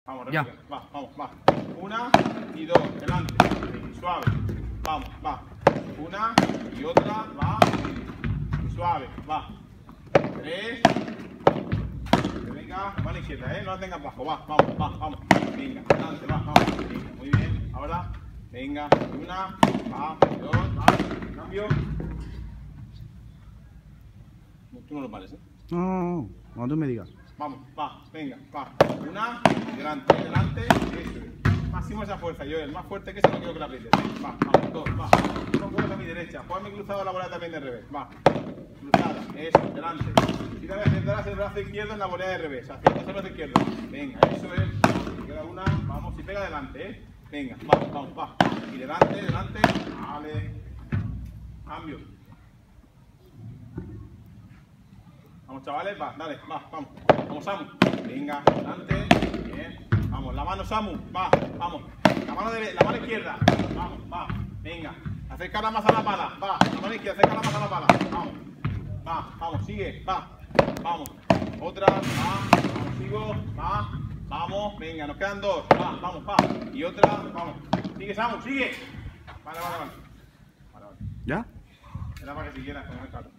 Vamos, Ya. repite. Va, vamos, va. Una y dos, delante. Suave. Vamos, va. Una y otra, va. Suave, va. Tres. Venga, mano izquierda, no la tengas bajo, va, vamos, va, vamos. Venga, adelante, va, vamos. Venga, muy bien, ahora. Venga, una, va, dos, va. Cambio. Tú no lo pares, No, cuando tú me digas. Vamos, va, venga, va. Una, delante, delante, eso es. Máximo esa fuerza, yo el más fuerte que ese no quiero que la aprietes. Va, vamos, dos, va. No puedo a mi derecha, jugarme cruzado la bola también de revés, va. Cruzada, eso, delante. Si te centrarás el brazo izquierdo en la volea de revés, haciendo el brazo izquierdo. Venga, eso es. Queda una, vamos, y pega adelante, Venga, vamos, vamos, va. Y delante, delante, vale. Cambio. Vamos, chavales, va, dale, va, vamos. Vamos, Samu. Venga, adelante. Bien. Vamos, la mano, Samu. Va, vamos. La mano izquierda. Vamos, va. Venga. Acércala más a la pala. Va. La mano izquierda, acércala más a la pala. Vamos. Va, vamos, sigue. Va. Vamos. Otra. Va. Vamos, sigo. Va. Vamos. Venga, nos quedan dos. Va, vamos, va. Y otra. Vamos. Sigue, Samu, sigue. Vale, vale, vale. Vale, vale. ¿Ya? Era para que siguieras con el carro.